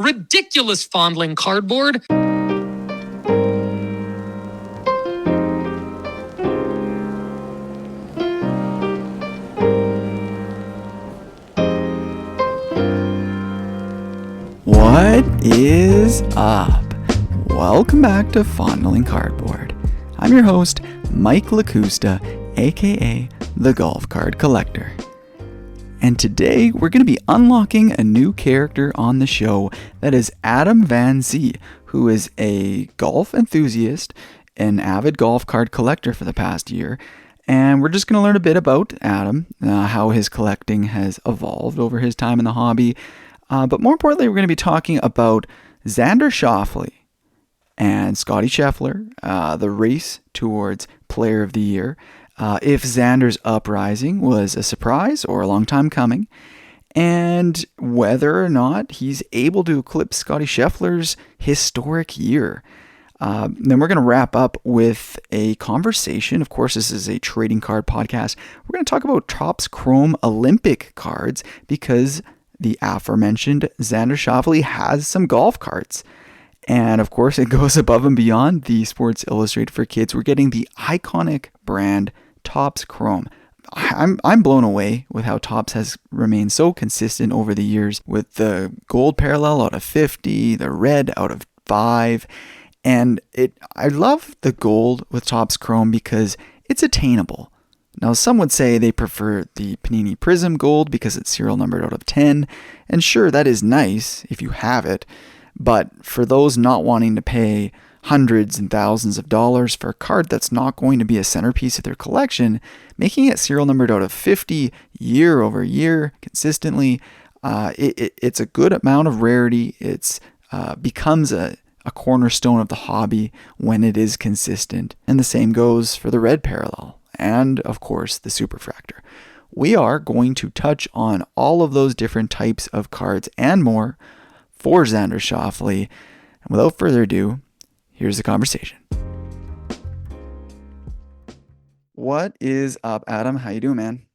Ridiculous fondling cardboard. What is up? Welcome back to Fondling Cardboard. I'm your host, Mike Lakusta, aka the Golf Card Collector. And today we're going to be unlocking a new character on the show that is Adam Van Zee, who is a golf enthusiast, an avid golf card collector for the past year. And we're just going to learn a bit about Adam, how his collecting has evolved over his time in the hobby. But more importantly, we're going to be talking about Xander Schauffele and Scottie Scheffler, the race towards Player of the Year, if Xander's uprising was a surprise or a long time coming, and whether or not he's able to eclipse Scottie Scheffler's historic year. Then we're going to wrap up with a conversation. Of course, this is a trading card podcast. We're going to talk about Topps Chrome Olympic cards because the aforementioned Xander Schauffele has some golf cards. And of course, it goes above and beyond the Sports Illustrated for Kids. We're getting the iconic brand Topps Chrome. I'm blown away with how Topps has remained so consistent over the years with the gold parallel out of 50, the red out of 5. And I love the gold with Topps Chrome because it's attainable. Now, some would say they prefer the Panini Prism Gold because it's serial numbered out of 10. And sure, that is nice if you have it. But for those not wanting to pay hundreds and thousands of dollars for a card that's not going to be a centerpiece of their collection, making it serial numbered out of 50 year over year consistently, it's a good amount of rarity. It's becomes a cornerstone of the hobby when it is consistent. And the same goes for the red parallel and, of course, the superfractor. We are going to touch on all of those different types of cards and more for Xander Schauffele. And without further ado, here's the conversation. What is up, Adam? How you doing, man?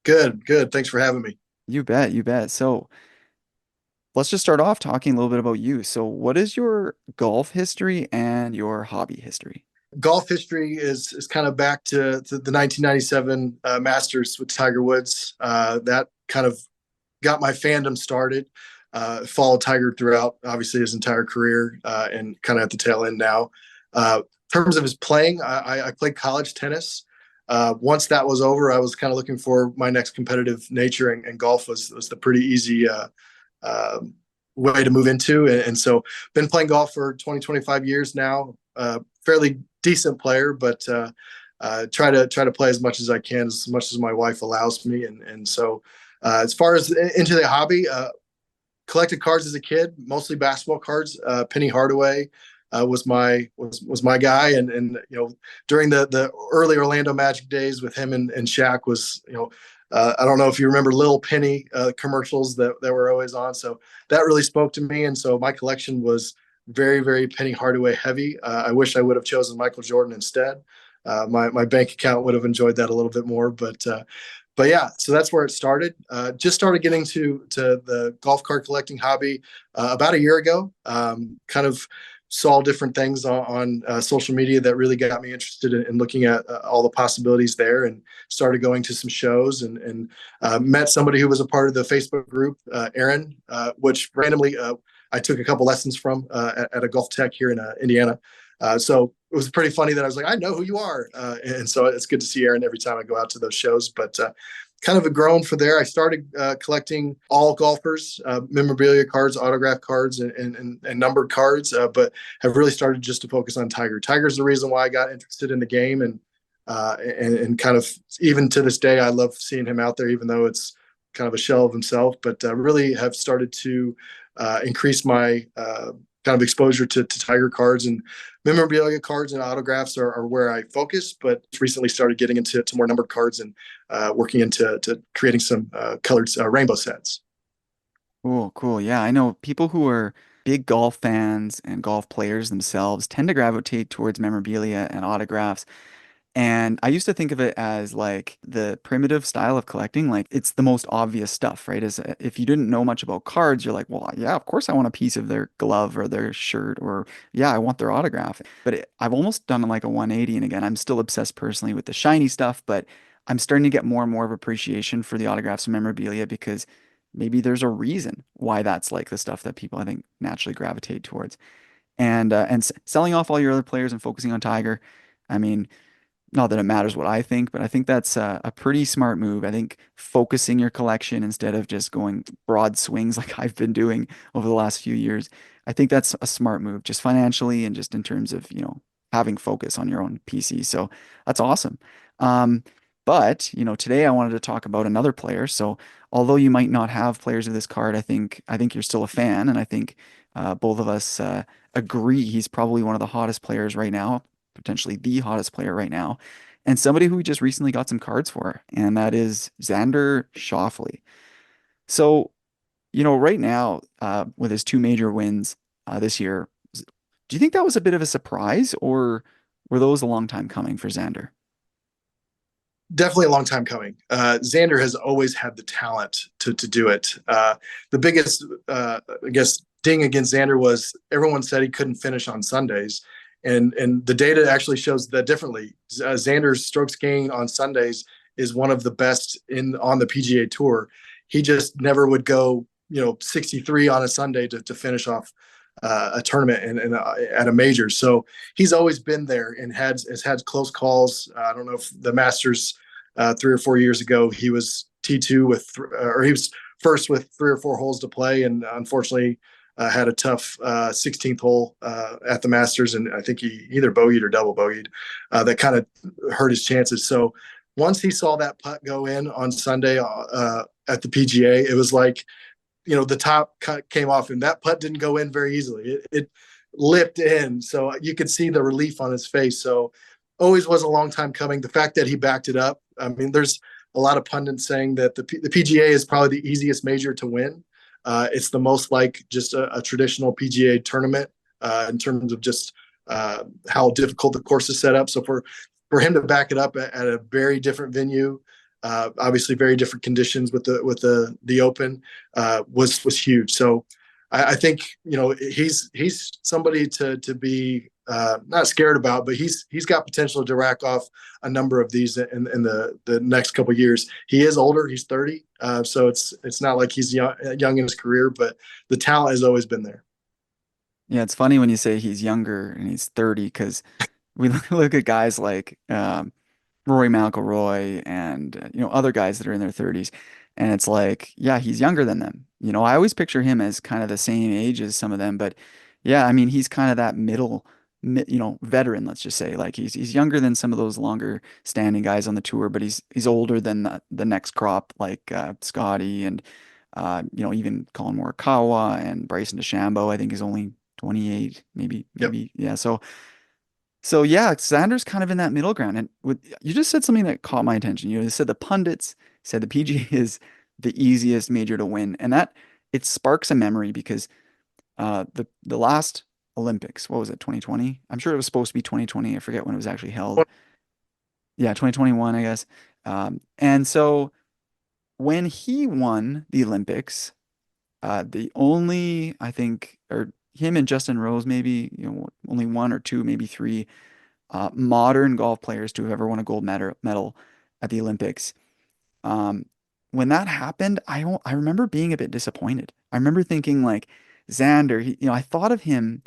Good. Thanks for having me. You bet. So let's just start off talking a little bit about you. So what is your golf history and your hobby history? Golf history is kind of back to the 1997 Masters with Tiger Woods. That kind of got my fandom started. Followed Tiger throughout, obviously, his entire career and kind of at the tail end now. In terms of his playing, I played college tennis. Once that was over, I was kind of looking for my next competitive nature, and golf was the pretty easy way to move into. And so been playing golf for 25 years now. Fairly decent player, but try to play as much as I can, as much as my wife allows me. And so as far as into the hobby, collected cards as a kid, mostly basketball cards. Penny Hardaway was my guy, and during the early Orlando Magic days with him and Shaq was I don't know if you remember Lil Penny commercials that were always on. So that really spoke to me, and so my collection was very, very Penny Hardaway heavy. I wish I would have chosen Michael Jordan instead. My bank account would have enjoyed that a little bit more, but yeah, so that's where it started. Just started getting to the golf cart collecting hobby about a year ago. Kind of saw different things on social media that really got me interested in looking at all the possibilities there, and started going to some shows and met somebody who was a part of the Facebook group, Aaron, which randomly I took a couple lessons from at a Golf Tech here in Indiana. So it was pretty funny that I was like, I know who you are. And so it's good to see Aaron every time I go out to those shows. But kind of a grown for there. I started collecting all golfers, memorabilia cards, autograph cards, and numbered cards, but have really started just to focus on Tiger. Tiger's the reason why I got interested in the game. And kind of even to this day, I love seeing him out there, even though it's kind of a shell of himself. But really have started to increase my kind of exposure to Tiger cards, and memorabilia cards and autographs are where I focus, but recently started getting into more numbered cards and working into creating some colored rainbow sets. Cool. Yeah, I know people who are big golf fans and golf players themselves tend to gravitate towards memorabilia and autographs. And I used to think of it as like the primitive style of collecting. Like it's the most obvious stuff, right? Is if you didn't know much about cards, you're like, well, yeah, of course I want a piece of their glove or their shirt, or yeah, I want their autograph. But I've almost done like a 180. And again, I'm still obsessed personally with the shiny stuff, but I'm starting to get more and more of appreciation for the autographs and memorabilia because maybe there's a reason why that's like the stuff that people I think naturally gravitate towards. And selling off all your other players and focusing on Tiger. I mean, not that it matters what I think, but I think that's a pretty smart move. I think focusing your collection instead of just going broad swings like I've been doing over the last few years, I think that's a smart move, just financially and just in terms of, having focus on your own PC. So that's awesome. Um, but, today I wanted to talk about another player. So although you might not have players of this card, I think you're still a fan, and I think both of us agree he's probably one of the hottest players right now, potentially the hottest player right now, and somebody who we just recently got some cards for, and that is Xander Schauffele. So, right now, with his two major wins this year, do you think that was a bit of a surprise, or were those a long time coming for Xander? Definitely a long time coming. Xander has always had the talent to do it. The biggest, I guess, ding against Xander was everyone said he couldn't finish on Sundays, and the data actually shows that differently. Xander's strokes gain on Sundays is one of the best in on the PGA Tour. He just never would go, 63 on a Sunday to finish off a tournament and at a major. So he's always been there and has had close calls. I don't know if the Masters 3 or 4 years ago he was T2 or he was first with 3 or 4 holes to play, and unfortunately had a tough 16th hole at the Masters, and I think he either bogeyed or double bogeyed. That kind of hurt his chances. So once he saw that putt go in on Sunday at the PGA, it was like, the top cut came off, and that putt didn't go in very easily. It lipped in, so you could see the relief on his face. So always was a long time coming. The fact that he backed it up, I mean, there's a lot of pundits saying that the PGA is probably the easiest major to win. It's the most like just a traditional PGA tournament in terms of just how difficult the course is set up. So for him to back it up at a very different venue, obviously very different conditions with the Open, was huge. So I think he's somebody to be not scared about, but he's got potential to rack off a number of these in the next couple of years. He is older; he's 30, so it's not like he's young in his career, but the talent has always been there. Yeah, it's funny when you say he's younger and he's 30 because we look at guys like Rory McIlroy and other guys that are in their 30s, and it's like, yeah, he's younger than them. I always picture him as kind of the same age as some of them, but yeah, I mean, he's kind of that veteran, let's just say. Like he's younger than some of those longer standing guys on the tour, but he's older than the next crop, like Scottie and even Colin Morikawa and Bryson DeChambeau. I think is only 28, maybe, Yep. yeah. So yeah, Xander's kind of in that middle ground. And you just said something that caught my attention. You said the pundits said the PGA is the easiest major to win, and that it sparks a memory because the last Olympics, what was it, 2020? I'm sure it was supposed to be 2020. I forget when it was actually held. Yeah, 2021, I guess. And so when he won the Olympics, the only, I think, or him and Justin Rose, maybe, only one or two, maybe three modern golf players to have ever won a gold medal at the Olympics. Um, when that happened, I remember being a bit disappointed. I remember thinking like Xander, I thought of him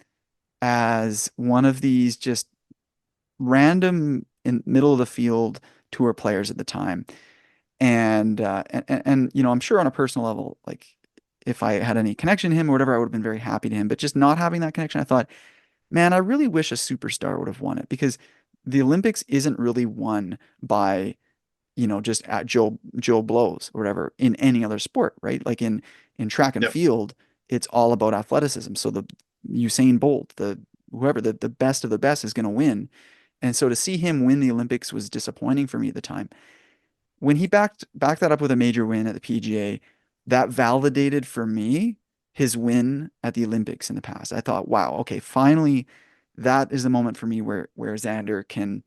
as one of these just random in middle of the field tour players at the time. And I'm sure on a personal level, like if I had any connection to him or whatever, I would have been very happy to him. But just not having that connection, I thought, man, I really wish a superstar would have won it because the Olympics isn't really won by, just at Joe blows or whatever in any other sport, right? Like in track and Yep. field, it's all about athleticism. So the Usain Bolt, the whoever, the best of the best is going to win. And so to see him win the Olympics was disappointing for me at the time. When he backed that up with a major win at the PGA, that validated for me his win at the Olympics in the past. I thought, wow, okay, finally, that is the moment for me where Xander can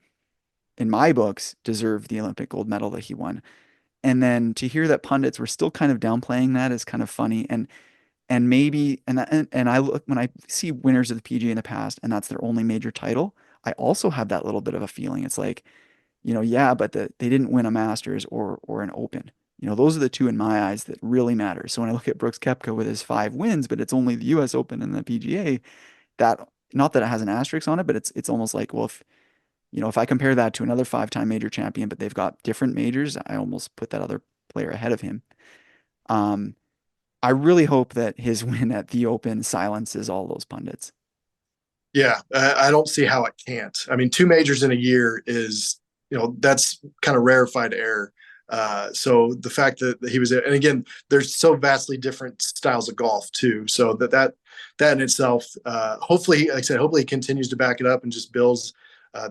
in my books, deserved the Olympic gold medal that he won. And then to hear that pundits were still kind of downplaying that is kind of funny. And maybe and I look when I see winners of the PGA in the past, and that's their only major title, I also have that little bit of a feeling. It's like, yeah, but they didn't win a Masters or an Open. Those are the two in my eyes that really matter. So when I look at Brooks Koepka with his 5 wins, but it's only the U.S. Open and the PGA, that not that it has an asterisk on it, but it's almost like, well, if I compare that to another 5-time major champion, but they've got different majors, I almost put that other player ahead of him. Um, I really hope that his win at the Open silences all those pundits. Yeah, I don't see how it can't. I mean, 2 majors in a year is, that's kind of rarefied air. So the fact that he was, and again, there's so vastly different styles of golf too. So that in itself, hopefully, like I said, hopefully he continues to back it up and just builds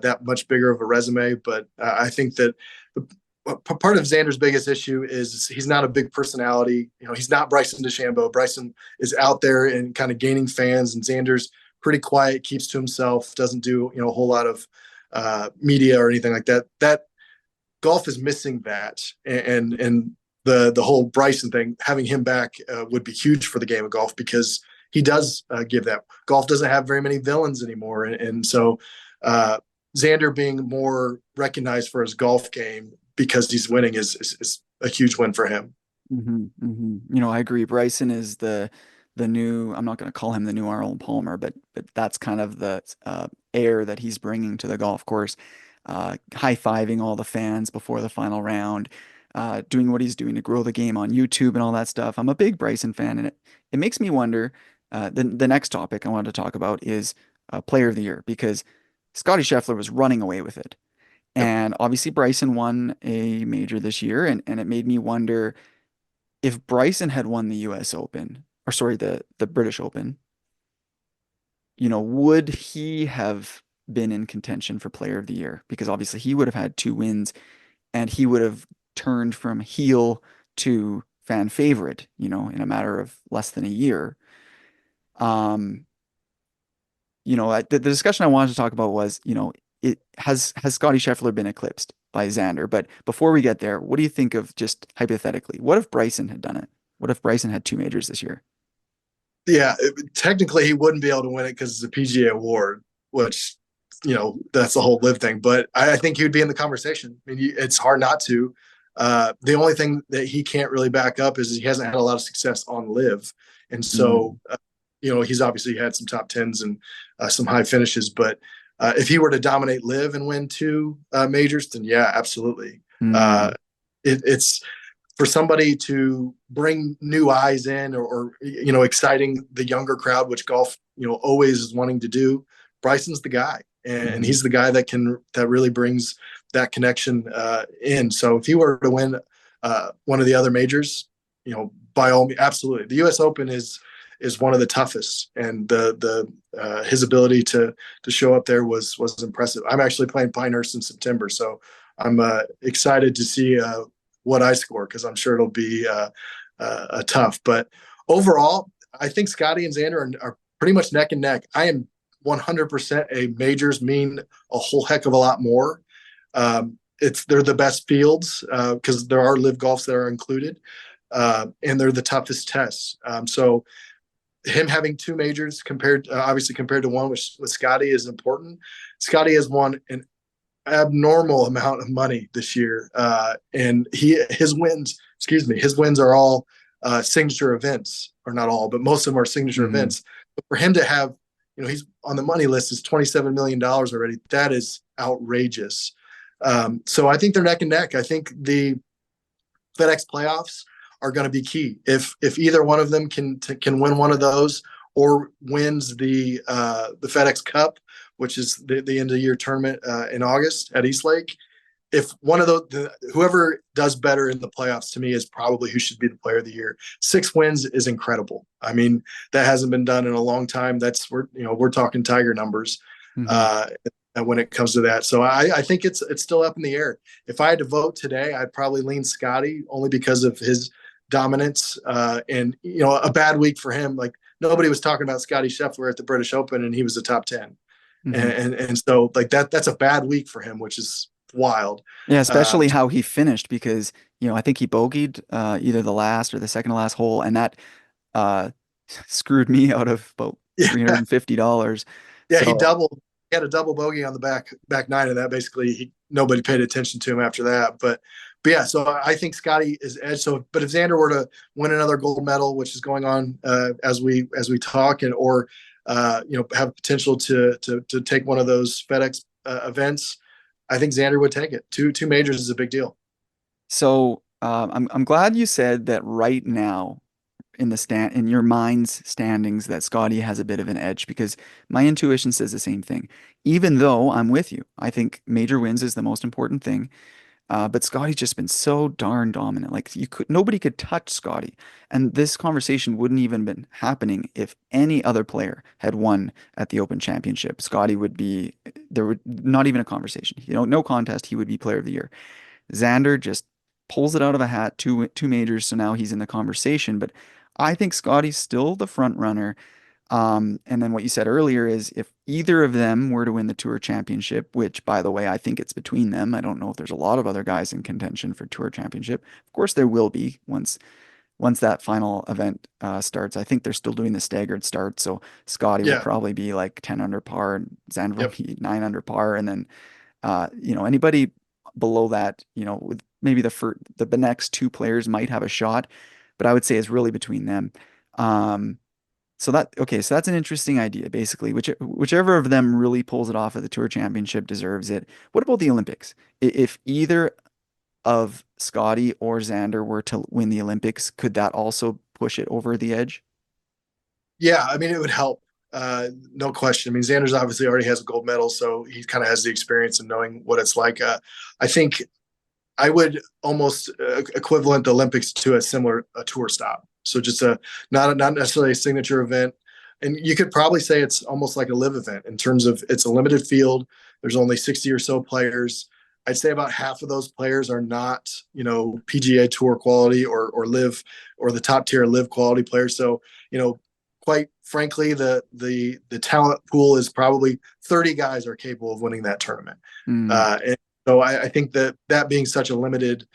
that much bigger of a resume. But I think that part of Xander's biggest issue is he's not a big personality. He's not Bryson DeChambeau. Bryson is out there and kind of gaining fans, and Xander's pretty quiet, keeps to himself, doesn't do a whole lot of media or anything like that. That golf is missing that, and the whole Bryson thing, having him back would be huge for the game of golf, because he does give that. Golf doesn't have very many villains anymore, and so Xander being more recognized for his golf game because he's winning is a huge win for him. I agree. Bryson is the new, I'm not going to call him the new Arnold Palmer, but that's kind of the air that he's bringing to the golf course. High-fiving all the fans before the final round, doing what he's doing to grow the game on YouTube and all that stuff. I'm a big Bryson fan, and it makes me wonder. The next topic I wanted to talk about is Player of the Year, because Scottie Scheffler was running away with it. Yep. And obviously Bryson won a major this year, and it made me wonder if Bryson had won the US Open, or sorry, the British Open, would he have been in contention for Player of the Year? Because obviously he would have had 2 wins, and he would have turned from heel to fan favorite, in a matter of less than a year. Um, the discussion I wanted to talk about was, it has Scottie Scheffler been eclipsed by Xander? But before we get there, what do you think of, just hypothetically, what if Bryson had done it? What if Bryson had 2 majors this year? Yeah, technically he wouldn't be able to win it because it's a PGA award, which, that's the whole live thing. But I think he would be in the conversation. I mean, it's hard not to. The only thing that he can't really back up is he hasn't had a lot of success on live. And so, he's obviously had some top tens and some high finishes. But if he were to dominate live and win 2 majors, then yeah, absolutely. It's for somebody to bring new eyes in, or exciting the younger crowd, which golf always is wanting to do. Bryson's the guy, and he's the guy that really brings that connection in. So if he were to win one of the other majors, by all means, absolutely. The U.S. Open is one of the toughest, and the his ability to show up there was impressive. I'm actually playing Pinehurst in September, so I'm excited to see what I score, because I'm sure it'll be a tough. But overall, I think Scottie and Xander are pretty much neck and neck. I am 100% a majors mean a whole heck of a lot more. They're the best fields because there are live golfs that are included, and they're the toughest tests. So him having 2 majors compared to one with Scottie is important. Scottie has won an abnormal amount of money this year, and his wins are all signature events, or not all, but most of them are signature events. But for him to have, he's on the money list is $27 million already. That is outrageous. So I think they're neck and neck. I think the FedEx playoffs are going to be key. If either one of them can win one of those, or wins the FedEx Cup, which is the end of the year tournament in August at Eastlake. If one of those, whoever does better in the playoffs, to me, is probably who should be the Player of the Year. 6 wins is incredible. I mean, that hasn't been done in a long time. We're talking Tiger numbers when it comes to that. So I think it's still up in the air. If I had to vote today, I'd probably lean Scottie, only because of his dominance and a bad week for him. Like, nobody was talking about Scottie Scheffler at the British Open, and he was a top 10. And so, like, that's a bad week for him, which is wild. Yeah, Uh, especially how he finished because, I think he bogeyed either the last or the second to last hole, and that uh screwed me out of about yeah, $350. yeah, So, he had a double bogey on the back nine, and that basically nobody paid attention to him after that. But yeah, so I think Scottie is edge. So, but if Xander were to win another gold medal, which is going on as we talk, and or have potential to take one of those FedEx events, I think Xander would take it. Two majors is a big deal. I'm glad you said that right now in your mind's standings that Scottie has a bit of an edge because my intuition says the same thing. Even though I'm with you, I think major wins is the most important thing. But Scottie's just been so darn dominant. Like nobody could touch Scottie, and this conversation wouldn't even been happening if any other player had won at the Open Championship. Scottie would be there would not even a conversation. No contest. He would be Player of the Year. Xander just pulls it out of a hat, two majors, so now he's in the conversation. But I think Scottie's still the front runner. And then what you said earlier is if either of them were to win the Tour Championship, which by the way, I think it's between them. I don't know if there's a lot of other guys in contention for Tour Championship. Of course, there will be once that final event starts. I think they're still doing the staggered start, so Scottie will Yeah. probably be like 10 under par, and Xander will Yep. be 9 under par, and then anybody below that, with maybe the next two players might have a shot, but I would say it's really between them. Um, so that's an interesting idea. Basically, whichever of them really pulls it off at the Tour Championship deserves it. What about the Olympics? If either of Scottie or Xander were to win the Olympics, could that also push it over the edge? Yeah, I mean, it would help. No question. I mean, Xander's obviously already has a gold medal, so he kind of has the experience of knowing what it's like. I think I would almost equivalent the Olympics to a tour stop. So just not necessarily a signature event, and you could probably say it's almost like a live event in terms of it's a limited field. There's only 60 or so players. I'd say about half of those players are not, PGA Tour quality or live or the top tier live quality players. So, quite frankly, the talent pool is probably 30 guys are capable of winning that tournament. Mm, And so I think that being such a limited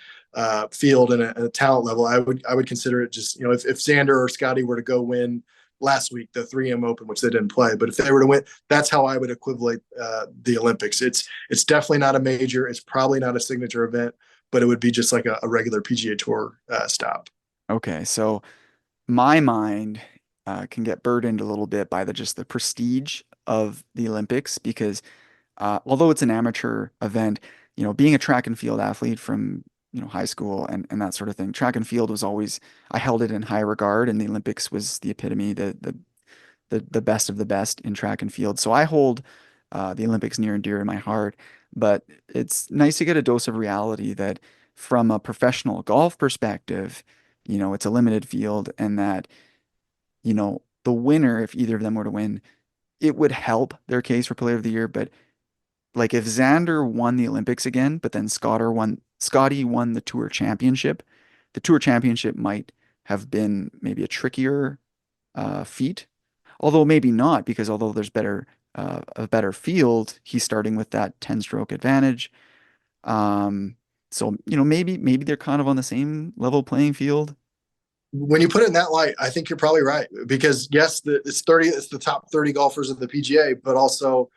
field and a talent level, I would consider it just, if Xander or Scottie were to go win last week, the 3M Open, which they didn't play, but if they were to win, that's how I would equivalent the Olympics. It's definitely not a major. It's probably not a signature event, but it would be just like a regular PGA Tour stop. okay, so my mind can get burdened a little bit by just the prestige of the Olympics because although it's an amateur event, being a track and field athlete from, high school and that sort of thing, track and field was always, I held it in high regard, and the Olympics was the epitome, the best of the best in track and field. So I hold the Olympics near and dear in my heart, but it's nice to get a dose of reality that from a professional golf perspective, it's a limited field and that, the winner, if either of them were to win, it would help their case for Player of the Year, but like if Xander won the Olympics again, but then Scottie won the Tour Championship might have been maybe a trickier feat. Although maybe not, because although there's a better field, he's starting with that 10-stroke advantage. Um, so maybe they're kind of on the same level playing field. When you put it in that light, I think you're probably right because yes, it's the top 30 golfers in the PGA, but also,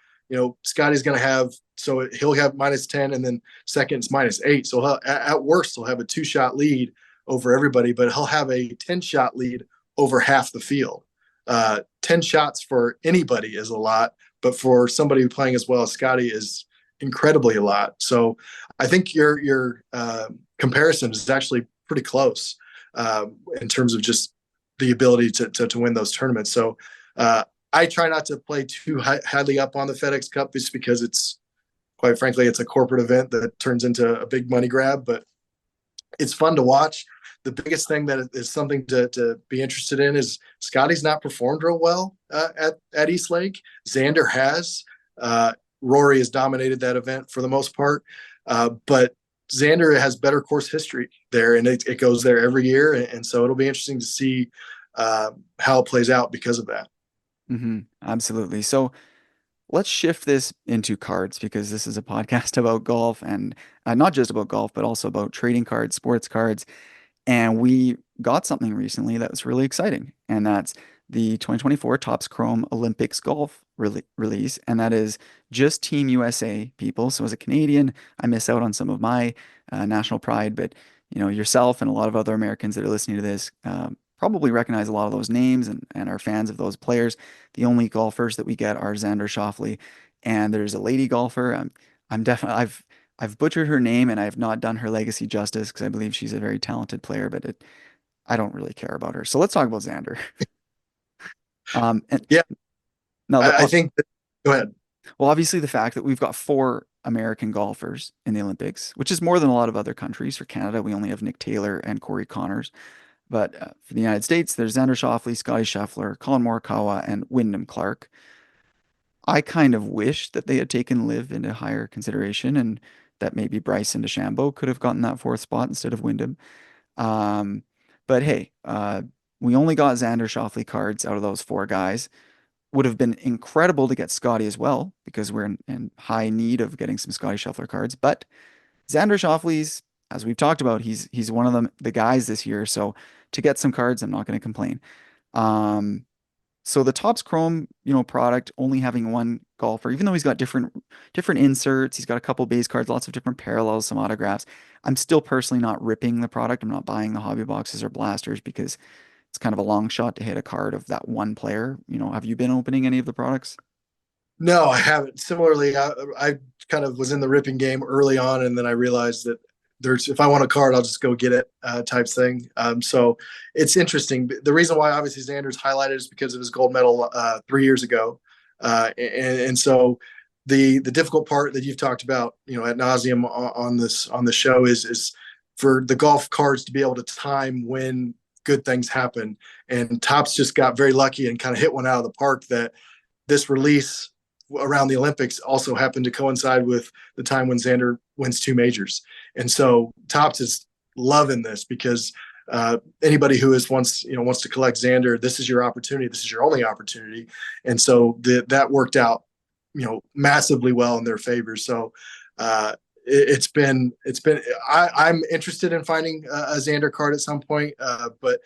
Scottie's going to have, so he'll have -10 and then second's -8. So at worst, he'll have a 2-shot lead over everybody, but he'll have a 10-shot lead over half the field. 10 shots for anybody is a lot, but for somebody playing as well as Scottie is incredibly a lot. So I think your comparison is actually pretty close in terms of just the ability to win those tournaments. So I try not to play too highly up on the FedEx Cup just because it's, quite frankly, it's a corporate event that turns into a big money grab, but it's fun to watch. The biggest thing that is something to be interested in is Scottie's not performed real well at East Lake. Xander has. Rory has dominated that event for the most part, but Xander has better course history there, and it goes there every year, and so it'll be interesting to see how it plays out because of that. Absolutely. So let's shift this into cards because this is a podcast about golf and not just about golf, but also about trading cards, sports cards. And we got something recently that was really exciting, and that's the 2024 Topps Chrome Olympics Golf release. And that is just Team USA people. So as a Canadian, I miss out on some of my national pride, but yourself and a lot of other Americans that are listening to this probably recognize a lot of those names and are fans of those players. The only golfers that we get are Xander Schauffele, and there's a lady golfer. I'm definitely I've butchered her name and I have not done her legacy justice because I believe she's a very talented player, but I don't really care about her. So let's talk about Xander. And Yeah, now I think go ahead. well, obviously the fact that we've got four American golfers in the Olympics, which is more than a lot of other countries. For Canada, we only have Nick Taylor and Corey Connors. But for the United States, there's Xander Schauffele, Scottie Scheffler, Colin Morikawa, and Wyndham Clark. I kind of wish that they had taken Liv into higher consideration and that maybe Bryson DeChambeau could have gotten that fourth spot instead of Wyndham. Um, but hey, we only got Xander Schauffele cards out of those four guys. Would have been incredible to get Scottie as well because we're in high need of getting some Scottie Scheffler cards. But Xander Schauffele's, as we've talked about, he's one of the guys this year. So to get some cards, I'm not going to complain. Um, so the Topps Chrome, product only having one golfer, even though he's got different inserts, he's got a couple base cards, lots of different parallels, some autographs. I'm still personally not ripping the product. I'm not buying the hobby boxes or blasters because it's kind of a long shot to hit a card of that one player. Have you been opening any of the products? No, I haven't. Similarly, I kind of was in the ripping game early on, and then I realized that there's if I want a card, I'll just go get it type thing. So it's interesting. The reason why obviously Xander's highlighted is because of his gold medal 3 years ago, and so the difficult part that you've talked about, ad nauseum on the show is for the golf cards to be able to time when good things happen. And Topps just got very lucky and kind of hit one out of the park that this release around the Olympics also happened to coincide with the time when Xander wins two majors. And so Topps is loving this because anybody who wants to collect Xander, this is your opportunity. This is your only opportunity. And so that worked out, massively well in their favor. So I'm interested in finding a Xander card at some point, but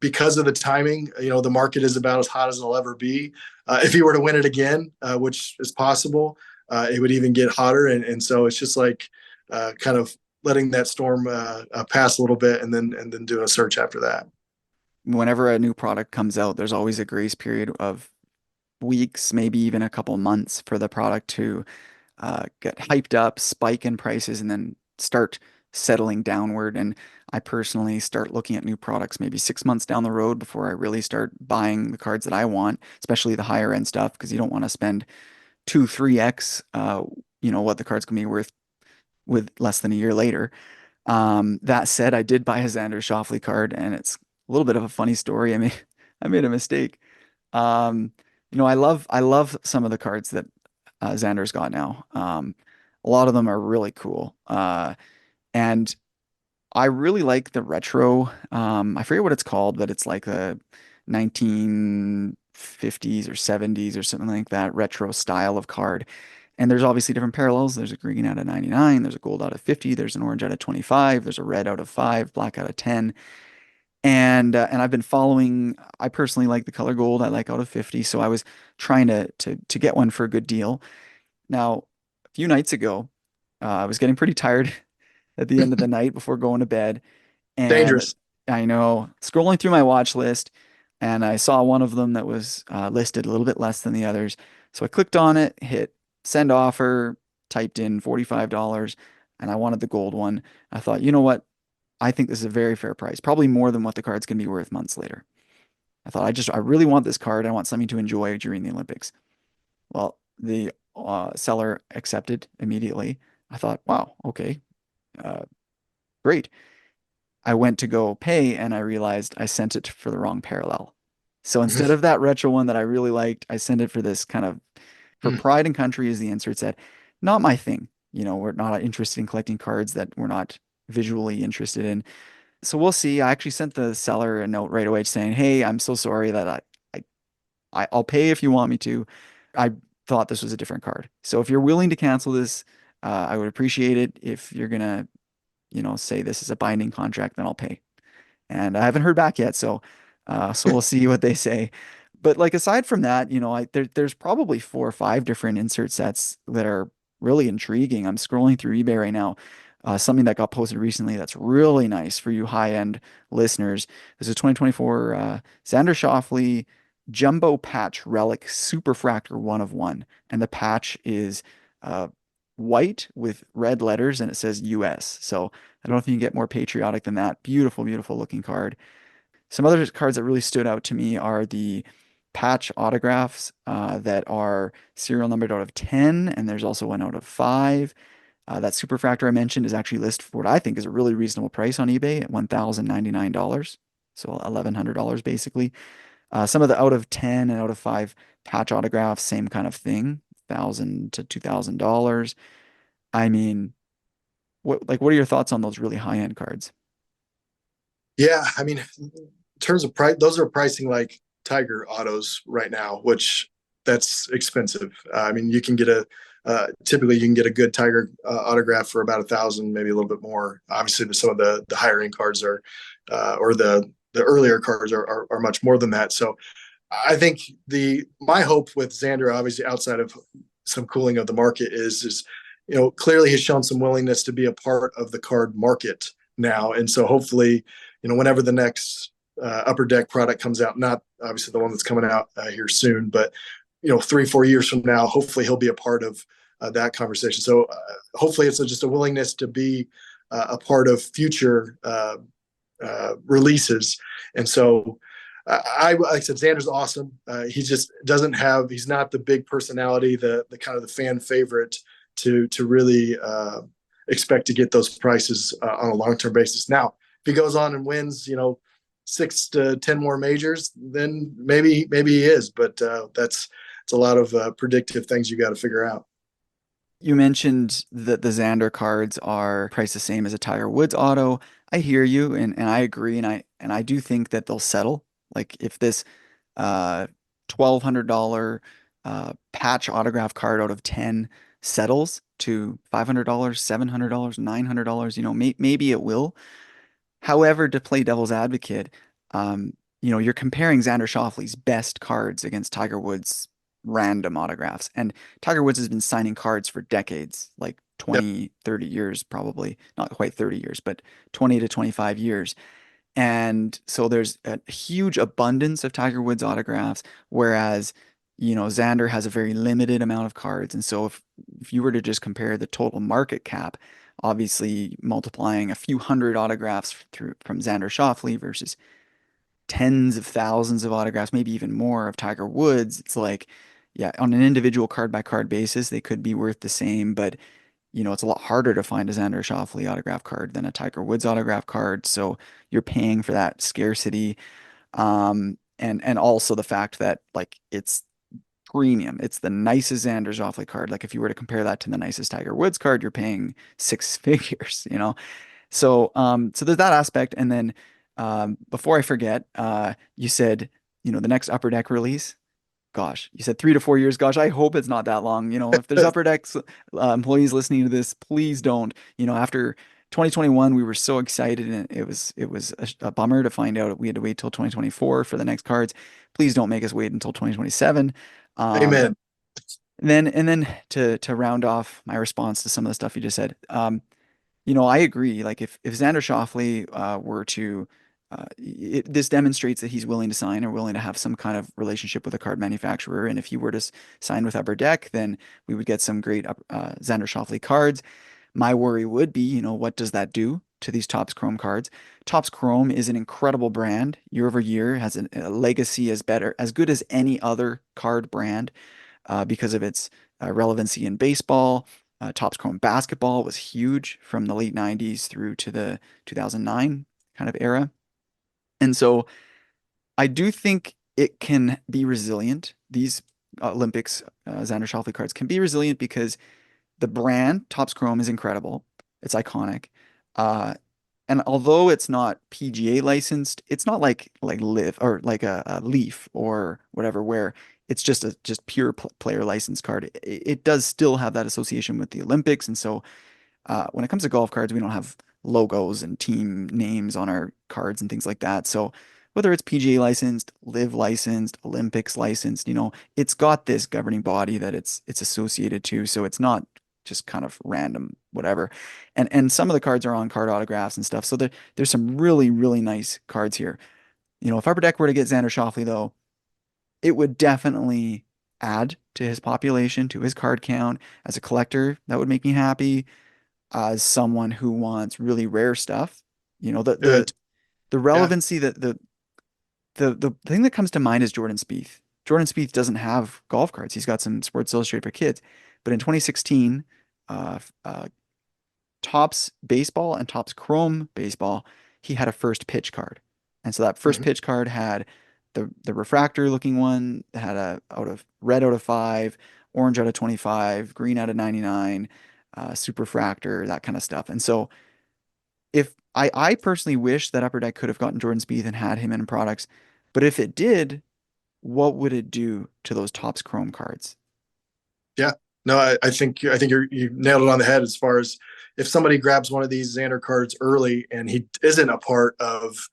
because of the timing, the market is about as hot as it'll ever be. If he were to win it again, which is possible, it would even get hotter. And so it's just like kind of letting that storm pass a little bit and then doing a search after that. Whenever a new product comes out, there's always a grace period of weeks, maybe even a couple months for the product to get hyped up, spike in prices, and then start settling downward. And I personally start looking at new products maybe 6 months down the road before I really start buying the cards that I want, especially the higher end stuff, because you don't want to spend 2, 3x, what the card's gonna be worth with less than a year later. That said, I did buy a Xander Schauffele card, and it's a little bit of a funny story. I made a mistake. Um, I love some of the cards that Xander's got now. A lot of them are really cool. And I really like the retro. I forget what it's called, but it's like a 1950s or 70s or something like that retro style of card. And there's obviously different parallels. There's a green out of 99, there's a gold out of 50, there's an orange out of 25, there's a red out of 5, black out of 10. And I've been following. I personally like the color gold. I like out of 50, so I was trying to get one for a good deal. Now, a few nights ago, I was getting pretty tired at the end of the night before going to bed, and Dangerous. I know scrolling through my watch list, and I saw one of them that was listed a little bit less than the others. So I clicked on it, hit send offer, typed in $45, and I wanted the gold one. I thought, you know what? I think this is a very fair price, probably more than what the card's going to be worth months later. I thought, I really want this card. I want something to enjoy during the Olympics. Well, the seller accepted immediately. I thought, wow, okay, uh, great. I went to go pay and I realized I sent it for the wrong parallel. So instead of that retro one that I really liked, I sent it for this kind of for Pride and Country, as the insert said. Not my thing. We're not interested in collecting cards that we're not visually interested in. So we'll see. I actually sent the seller a note right away saying, "Hey, I'm so sorry that I'll pay if you want me to." I thought this was a different card. So if you're willing to cancel this, I would appreciate it. If you're gonna, say this is a binding contract, then I'll pay. And I haven't heard back yet, so we'll see what they say. But like aside from that, there's probably 4 or 5 different insert sets that are really intriguing. I'm scrolling through eBay right now. Something that got posted recently that's really nice for you high-end listeners. This is 2024 Xander Schauffele Jumbo Patch Relic Superfractor 1 of 1. And the patch is uh, white with red letters and it says US. So I don't know if you can get more patriotic than that. Beautiful, beautiful looking card. Some other cards that really stood out to me are the patch autographs that are serial numbered out of 10, and there's also one out of 5. That Superfractor I mentioned is actually listed for what I think is a really reasonable price on eBay at $1,099. So $1,100 basically. Some of the out of 10 and out of 5 patch autographs, same kind of thing, $1,000 to $2,000. I mean, what are your thoughts on those really high-end cards? Yeah, I mean, in terms of price, those are pricing like Tiger autos right now, which that's expensive. I mean, you can get typically you can get a good Tiger autograph for about 1,000, maybe a little bit more. Obviously, some of the higher end cards are, or the earlier cards are much more than that. So I think my hope with Xander, obviously outside of some cooling of the market, is clearly he's shown some willingness to be a part of the card market now, and so hopefully, whenever the next upper deck product comes out, not obviously the one that's coming out here soon, but 3-4 years from now, hopefully he'll be a part of that conversation. So hopefully it's just a willingness to be a part of future releases. And so like I said, Xander's awesome. He just he's not the big personality, the kind of the fan favorite to really expect to get those prices on a long-term basis. Now, if he goes on and wins, 6 to 10 more majors, then maybe he is, but it's a lot of predictive things you got to figure out. You mentioned that the Xander cards are priced the same as a Tiger Woods auto. I hear you, and I agree, and I do think that they'll settle. Like if this uh, $1,200 patch autograph card out of 10 settles to $500, $700, $900, maybe it will. However, to play devil's advocate, you're comparing Xander Schauffele's best cards against Tiger Woods' random autographs. And Tiger Woods has been signing cards for decades, like Yep. 20, 30 years, probably. Not quite 30 years, but 20 to 25 years. And so there's a huge abundance of Tiger Woods autographs, whereas, Xander has a very limited amount of cards. And so if you were to just compare the total market cap, obviously multiplying a few hundred autographs from Xander Schauffele versus tens of thousands of autographs, maybe even more of Tiger Woods, it's like, yeah, on an individual card by card basis, they could be worth the same, but it's a lot harder to find a Xander Schauffele autograph card than a Tiger Woods autograph card. So you're paying for that scarcity. And also the fact that like it's premium. It's the nicest Xander Schauffele card. Like if you were to compare that to the nicest Tiger Woods card, you're paying 6 figures. So there's that aspect. And then before I forget, you said, the next Upper Deck release. Gosh, you said 3 to 4 years. Gosh, I hope it's not that long. If there's Upper Decks employees listening to this, please don't. After 2021, we were so excited, and it was a bummer to find out we had to wait till 2024 for the next cards. Please don't make us wait until 2027. Amen. And then to round off my response to some of the stuff you just said, I agree. Like if Xander Schauffele were to, this demonstrates that he's willing to sign or willing to have some kind of relationship with a card manufacturer. And if he were to sign with Upper Deck, then we would get some great Xander Schauffele cards. My worry would be, what does that do to these Topps Chrome cards? Topps Chrome is an incredible brand. Year over year has a legacy as good as any other card brand because of its relevancy in baseball. Topps Chrome basketball was huge from the late 90s through to the 2009 kind of era. And so I do think it can be resilient. These Olympics Xander Schauffele cards can be resilient because the brand Topps Chrome is incredible. It's iconic. Uh, And although it's not PGA licensed, it's not like Live or like a Leaf or whatever, where it's just a just pure player license card. It does still have that association with the Olympics, and so when it comes to golf cards, we don't have logos and team names on our cards and things like that. So whether it's PGA licensed, Live licensed, Olympics licensed, it's got this governing body that it's associated to. So it's not just kind of random whatever. And some of the cards are on card autographs and stuff. So there's some really, really nice cards here. If Upper Deck were to get Xander Schauffele though, it would definitely add to his population, to his card count. As a collector, that would make me happy. As someone who wants really rare stuff, the Uh, the yeah. relevancy that the thing that comes to mind is Jordan Spieth. Jordan Spieth doesn't have golf cards. He's got some Sports Illustrated for kids, but in 2016, uh, uh, Topps baseball and Topps Chrome baseball, he had a first pitch card, and so that first Mhm. pitch card had the refractor looking one that had a red out of 5, orange out of 25, green out of 99, super fractor, that kind of stuff. And so if I personally wish that Upper Deck could have gotten Jordan Spieth and had him in products, but if it did, what would it do to those Topps Chrome cards? Yeah. No, I think you nailed it on the head as far as if somebody grabs one of these Xander cards early and he isn't a part of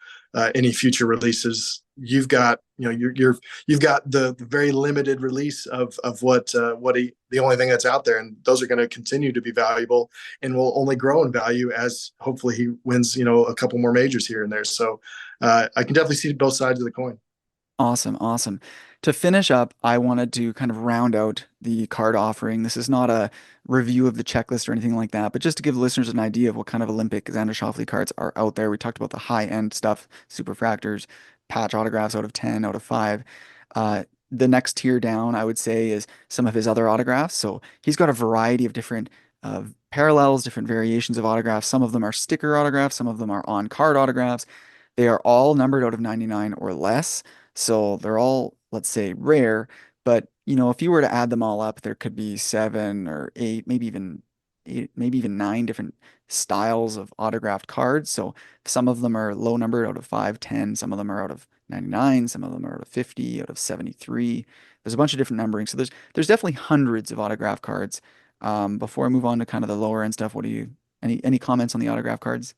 any future releases, you've got you've got the very limited release of what the only thing that's out there, and those are going to continue to be valuable and will only grow in value as hopefully he wins a couple more majors here and there. So I can definitely see both sides of the coin. Awesome, awesome. To finish up, I wanted to kind of round out the card offering. This is not a review of the checklist or anything like that, but just to give listeners an idea of what kind of Olympic Xander Schauffele cards are out there. We talked about the high-end stuff, superfractors, patch autographs out of 10, out of 5. The next tier down, I would say, is some of his other autographs. So he's got a variety of different parallels, different variations of autographs. Some of them are sticker autographs, some of them are on-card autographs. They are all numbered out of 99 or less. So they're all, let's say, rare, but if you were to add them all up, there could be 7 or 8, maybe even 8, maybe even 9 different styles of autographed cards. So some of them are low numbered out of 5, 10. Some of them are out of 99, some of them are out of 50, out of 73. There's a bunch of different numbering. So there's definitely hundreds of autograph cards. Before I move on to kind of the lower end stuff, any comments on the autograph cards?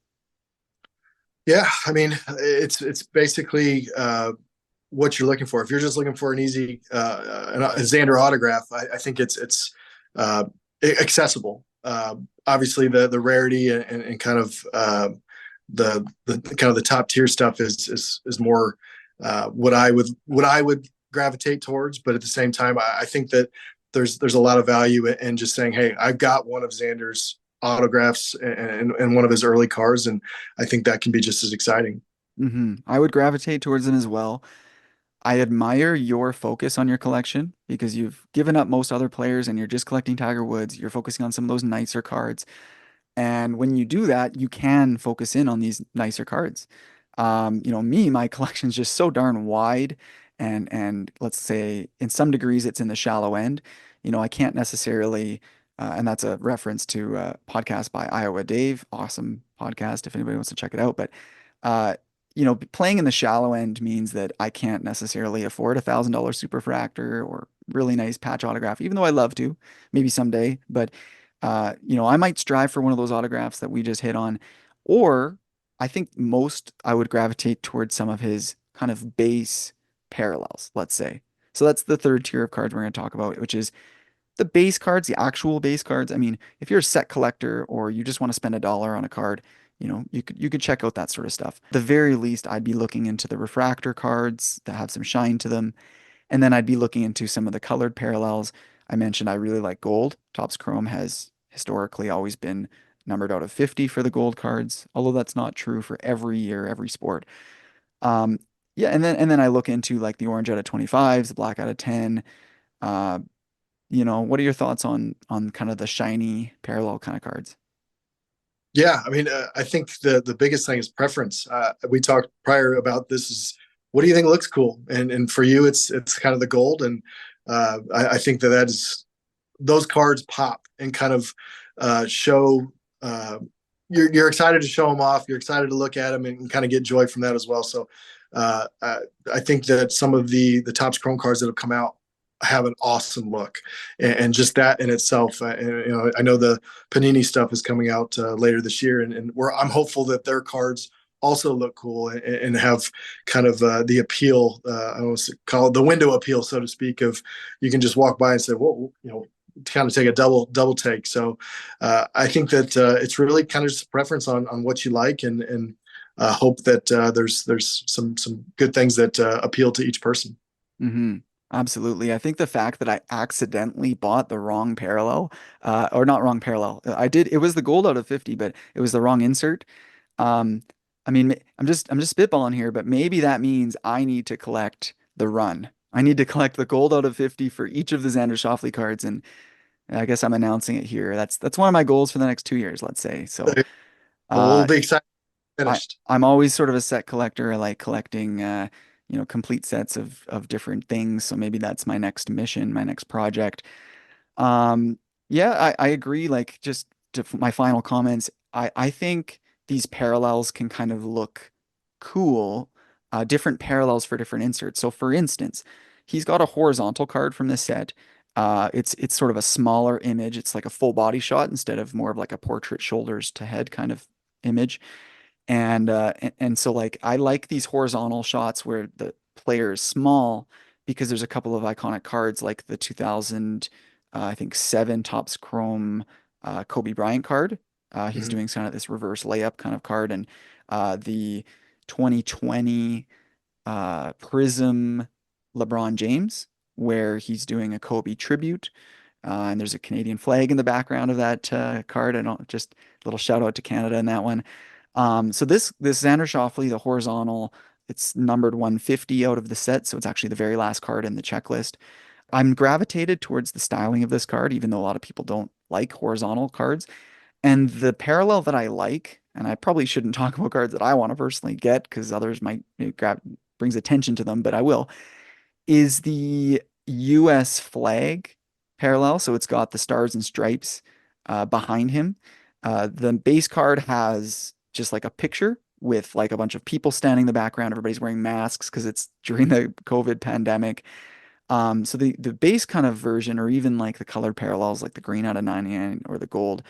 Yeah, I mean, it's basically what you're looking for. If you're just looking for an easy a Xander autograph, I think it's accessible. Obviously, the rarity and kind of the kind of the top tier stuff is more what I would gravitate towards. But at the same time, I think that there's a lot of value in just saying, hey, I've got one of Xander's autographs and one of his early cars, and I think that can be just as exciting. I would gravitate towards them as well. I admire your focus on your collection because you've given up most other players and you're just collecting Tiger Woods. You're focusing on some of those nicer cards. And when you do that, you can focus in on these nicer cards. My collection's just so darn wide, and let's say in some degrees it's in the shallow end. I can't necessarily, and that's a reference to a podcast by Iowa Dave, awesome podcast if anybody wants to check it out. But uh, playing in the shallow end means that I can't necessarily afford $1,000 superfractor or really nice patch autograph, even though I love to, maybe someday. But I might strive for one of those autographs that we just hit on, or I think most I would gravitate towards some of his kind of base parallels, let's say. So that's the third tier of cards we're going to talk about, which is the base cards, the actual base cards. I mean, if you're a set collector or you just want to spend $1 on a card, you could check out that sort of stuff. At the very least, I'd be looking into the refractor cards that have some shine to them. And then I'd be looking into some of the colored parallels. I mentioned I really like gold. Topps Chrome has historically always been numbered out of 50 for the gold cards, although that's not true for every year, every sport. Um, yeah, and then I look into like the orange out of 25s, the black out of 10. Uh, what are your thoughts on kind of the shiny parallel kind of cards? Yeah, I mean, I think the biggest thing is preference. We talked prior about this is what do you think looks cool, and for you, it's kind of the gold, and I think that is those cards pop and kind of show you're excited to show them off. You're excited to look at them and kind of get joy from that as well. So I think that some of the Topps Chrome cards that have come out have an awesome look, and just that in itself. And, I know the Panini stuff is coming out later this year, and I'm hopeful that their cards also look cool and have kind of the appeal. I want to call it the window appeal, so to speak. Of you can just walk by and say, "Well, kind of take a double take." So I think that it's really kind of just a preference on what you like, and hope that there's some good things that appeal to each person. Hmm. Absolutely. I think the fact that I accidentally bought the wrong parallel, or not wrong parallel, I did, it was the gold out of 50, but it was the wrong insert. Um, I mean, I'm just spitballing here, but maybe that means I need to collect the run. I need to collect the gold out of 50 for each of the Xander Schauffele cards, and I guess I'm announcing it here. That's one of my goals for the next 2 years, let's say. So, We'll uh, be excited I finished. I'm always sort of a set collector. I like collecting complete sets of different things. So maybe that's my next mission, my next project. Um, yeah, I agree. Like just to my final comments, I think these parallels can kind of look cool, different parallels for different inserts. So for instance, he's got a horizontal card from this set. It's sort of a smaller image. It's like a full body shot instead of more of like a portrait shoulders to head kind of image. And so like I like these horizontal shots where the player is small because there's a couple of iconic cards like the 2000 I think 7 Topps Chrome Kobe Bryant card. He's Mhm. doing kind of this reverse layup kind of card, and the 2020 Prism LeBron James where he's doing a Kobe tribute. And there's a Canadian flag in the background of that card. And just a little shout out to Canada in that one. So this Xander Schauffele, the horizontal, it's numbered 150 out of the set, so it's actually the very last card in the checklist. I'm gravitated towards the styling of this card, even though a lot of people don't like horizontal cards. And the parallel that I like, and I probably shouldn't talk about cards that I want to personally get because others might grab brings attention to them, but I will, is the US flag parallel. So it's got the stars and stripes behind him. The base card has just like a picture with like a bunch of people standing in the background. Everybody's wearing masks because it's during the COVID pandemic. So the base kind of version, or even like the colored parallels, like the green out of 99 or the gold,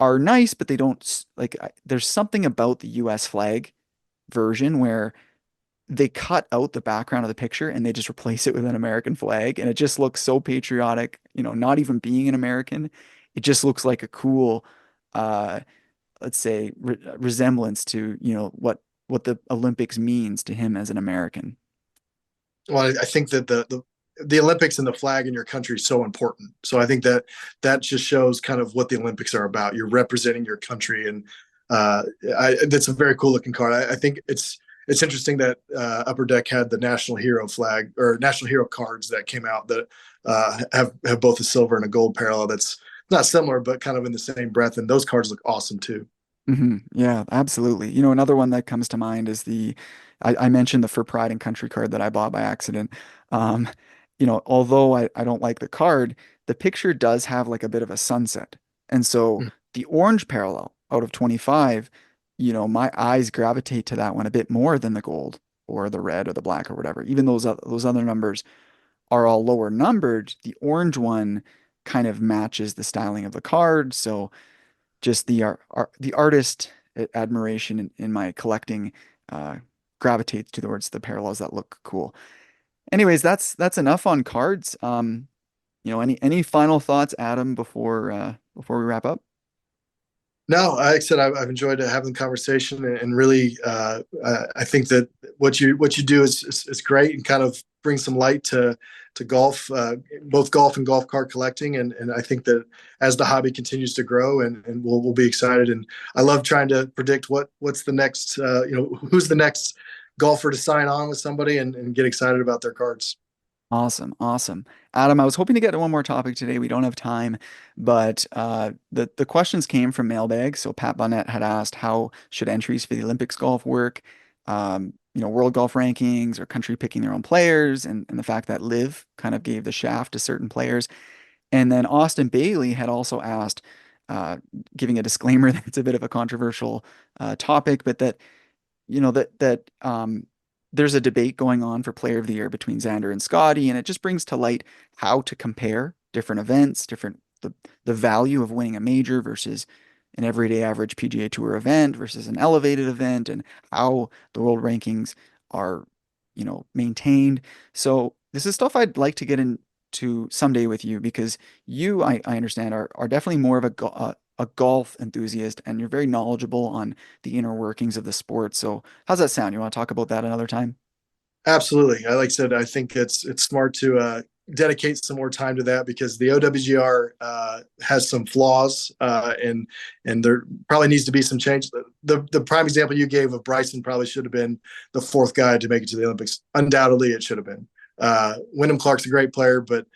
are nice, but they don't like. There's something about the U.S. flag version where they cut out the background of the picture and they just replace it with an American flag, and it just looks so patriotic. Not even being an American, it just looks like a cool, uh, let's say, resemblance to what the Olympics means to him as an American. Well, I think that the Olympics and the flag in your country is so important. So I think that that just shows kind of what the Olympics are about. You're representing your country, and that's a very cool looking card. I think it's interesting that Upper Deck had the national hero flag or national hero cards that came out that have both a silver and a gold parallel. That's not similar, but kind of in the same breath. And those cards look awesome too. Yeah, absolutely. Another one that comes to mind is I mentioned the For Pride and Country card that I bought by accident. Um, although I don't like the card, the picture does have like a bit of a sunset. And so Mhm. the orange parallel out of 25, my eyes gravitate to that one a bit more than the gold or the red or the black or whatever. Even those other numbers are all lower numbered, the orange one kind of matches the styling of the card. So just the artist admiration in my collecting uh, gravitates towards the parallels that look cool. Anyways, that's enough on cards. Any final thoughts, Adam, before we wrap up? No, like I said, I've enjoyed having the conversation, and really, I think that what you do is great, and kind of brings some light to golf, both golf and golf cart collecting, and I think that as the hobby continues to grow, and we'll be excited, and I love trying to predict what's the next, who's the next golfer to sign on with somebody, and get excited about their cards. Awesome, awesome. Adam, I was hoping to get to one more topic today. We don't have time, but the questions came from mailbag. So Pat Bonnet had asked, how should entries for the Olympics golf work? World golf rankings or country picking their own players, and the fact that Live kind of gave the shaft to certain players. And then Austin Bailey had also asked, giving a disclaimer that it's a bit of a controversial topic, but that there's a debate going on for Player of the Year between Xander and Scottie, and it just brings to light how to compare different events, the value of winning a major versus an everyday average PGA Tour event versus an elevated event, and how the world rankings are, maintained. So this is stuff I'd like to get into someday with you, because I understand, are definitely more of a golf enthusiast, and you're very knowledgeable on the inner workings of the sport. So how's that sound? You want to talk about that another time? Absolutely. Like I said, I think it's smart to dedicate some more time to that, because the OWGR has some flaws, and there probably needs to be some change. The prime example you gave of Bryson probably should have been the fourth guy to make it to the Olympics. Undoubtedly, it should have been. Wyndham Clark's a great player, but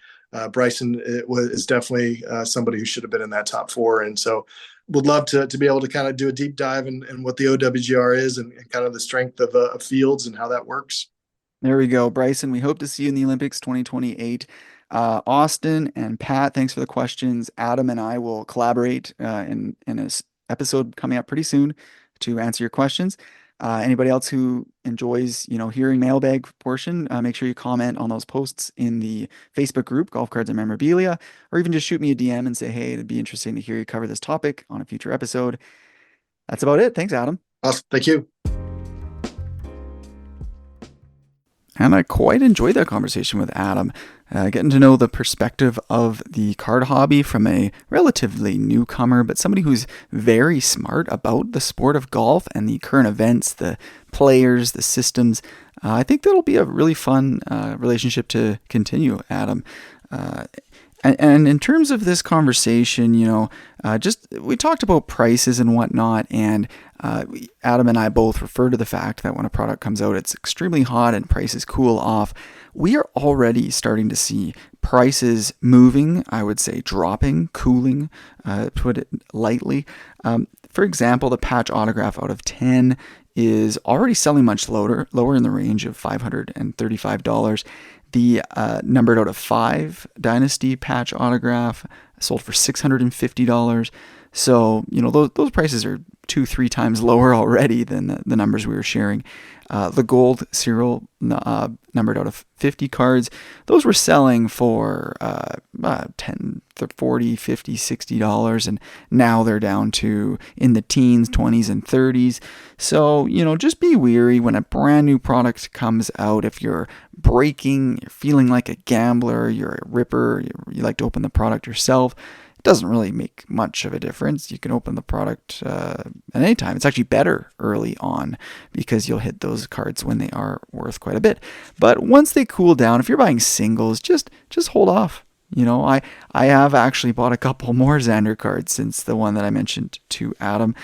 Bryson is definitely somebody who should have been in that top four. And so would love to be able to kind of do a deep dive in what the OWGR is, and kind of the strength of fields and how that works. There we go, Bryson. We hope to see you in the Olympics 2028. Austin and Pat, thanks for the questions. Adam and I will collaborate in an episode coming up pretty soon to answer your questions. Anybody else who enjoys, hearing mailbag portion, make sure you comment on those posts in the Facebook group, Golf Cards and Memorabilia, or even just shoot me a DM and say, hey, it'd be interesting to hear you cover this topic on a future episode. That's about it. Thanks, Adam. Awesome. Thank you. And I quite enjoyed that conversation with Adam, getting to know the perspective of the card hobby from a relatively newcomer, but somebody who's very smart about the sport of golf and the current events, the players, the systems. I think that'll be a really fun relationship to continue, Adam. And in terms of this conversation, we talked about prices and whatnot, and Adam and I both refer to the fact that when a product comes out, it's extremely hot and prices cool off. We are already starting to see prices moving, I would say dropping, cooling, put it lightly. For example, the patch autograph out of 10 is already selling much lower in the range of $535. The numbered out of 5 Dynasty patch autograph sold for $650. So, those prices are 2-3 times lower already than the numbers we were sharing. The gold serial numbered out of 50 cards, those were selling for $10, $40, $50, $60, and now they're down to in the teens, 20s, and 30s. So, just be wary when a brand new product comes out. If you're breaking, you're feeling like a gambler, you're a ripper, you like to open the product yourself, it doesn't really make much of a difference. You can open the product at any time. It's actually better early on, because you'll hit those cards when they are worth quite a bit. But once they cool down, if you're buying singles, just hold off. I have actually bought a couple more Xander cards since the one that I mentioned to Adam.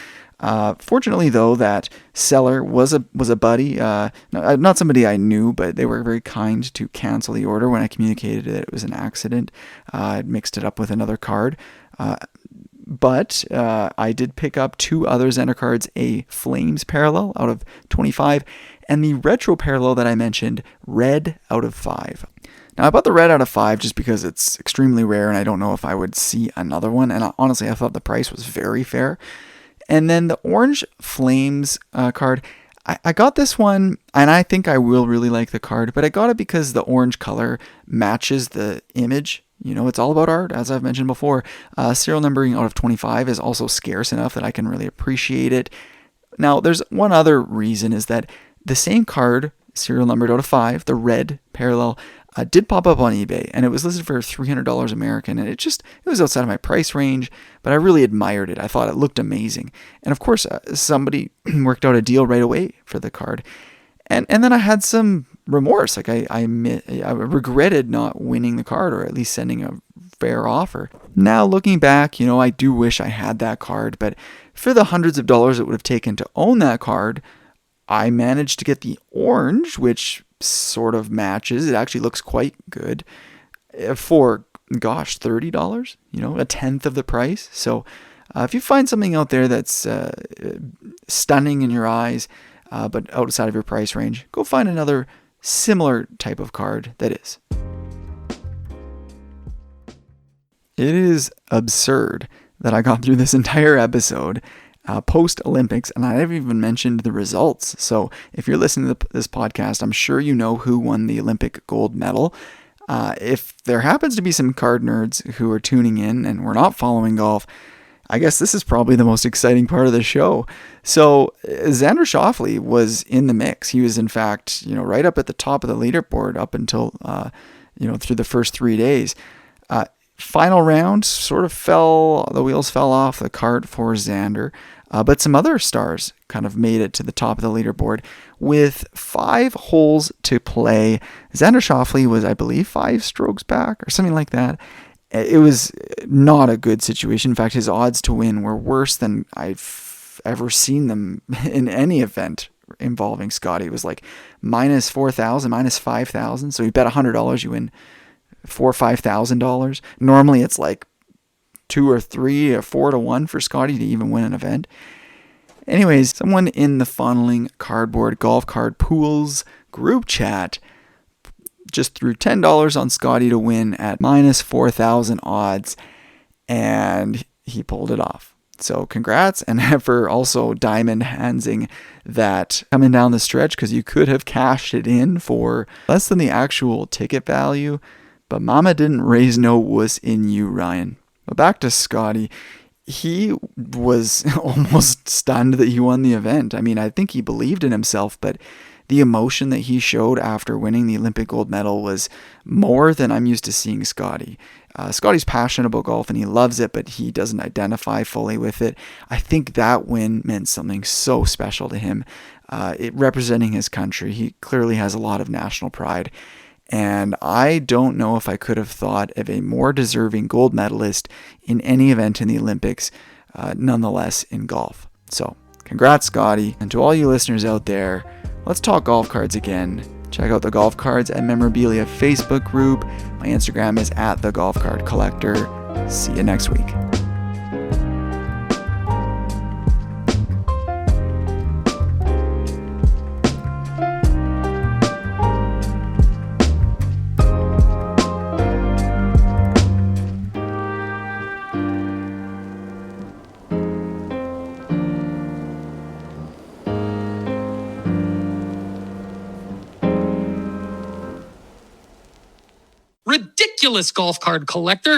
Fortunately, though, that seller was a buddy, not somebody I knew, but they were very kind to cancel the order when I communicated that it was an accident. I'd mixed it up with another card. But I did pick up 2 other Xander cards, a Flames parallel out of 25, and the retro parallel that I mentioned, red out of 5. Now, I bought the red out of 5 just because it's extremely rare, and I don't know if I would see another one. And honestly, I thought the price was very fair. And then the orange Flames card, I got this one, and I think I will really like the card, but I got it because the orange color matches the image. It's all about art, as I've mentioned before. Serial numbering out of 25 is also scarce enough that I can really appreciate it. Now, there's one other reason, is that the same card, serial numbered out of 5, the red parallel, did pop up on eBay, and it was listed for $300 American, and it was outside of my price range, but I really admired it. I thought it looked amazing. And of course, somebody worked out a deal right away for the card. And then I had some remorse. Like I regretted not winning the card, or at least sending a fair offer. Now looking back, I do wish I had that card, but for the hundreds of dollars it would have taken to own that card, I managed to get the orange, which sort of matches. It actually looks quite good for, $30, a tenth of the price. So if you find something out there that's stunning in your eyes, but outside of your price range, go find another similar type of card that is. It is absurd that I got through this entire episode post-Olympics, and I haven't even mentioned the results. So if you're listening to this podcast, I'm sure you know who won the Olympic gold medal. If there happens to be some card nerds who are tuning in and we're not following golf, I guess this is probably the most exciting part of the show. So Xander Schauffele was in the mix. He was, in fact, right up at the top of the leaderboard up until, through the first 3 days. Final round the wheels fell off the cart for Xander. But some other stars kind of made it to the top of the leaderboard. With 5 holes to play, Xander Schauffele was, I believe, 5 strokes back or something like that. It was not a good situation. In fact, his odds to win were worse than I've ever seen them in any event involving Scottie. It was like minus 4,000, minus 5,000. So you bet $100, you win $4,000 or $5,000. Normally it's like 2 or 3 or 4 to 1 for Scottie to even win an event. Anyways, someone in the Fondling Cardboard Golf Card Pools group chat just threw $10 on Scottie to win at minus 4,000 odds, and he pulled it off. So congrats, and for also diamond handsing that coming down the stretch, because you could have cashed it in for less than the actual ticket value, but mama didn't raise no wuss in you, Ryan. But back to Scottie. He was almost stunned that he won the event. I mean, I think he believed in himself, but the emotion that he showed after winning the Olympic gold medal was more than I'm used to seeing Scottie. Scottie's passionate about golf and he loves it, but he doesn't identify fully with it. I think that win meant something so special to him. It representing his country. He clearly has a lot of national pride. And I don't know if I could have thought of a more deserving gold medalist in any event in the Olympics, nonetheless in golf. So, congrats, Scottie. And to all you listeners out there, let's talk golf cards again. Check out the Golf Cards and Memorabilia Facebook group. My Instagram is @thegolfcardcollector. See you next week. Ridiculous golf card collector.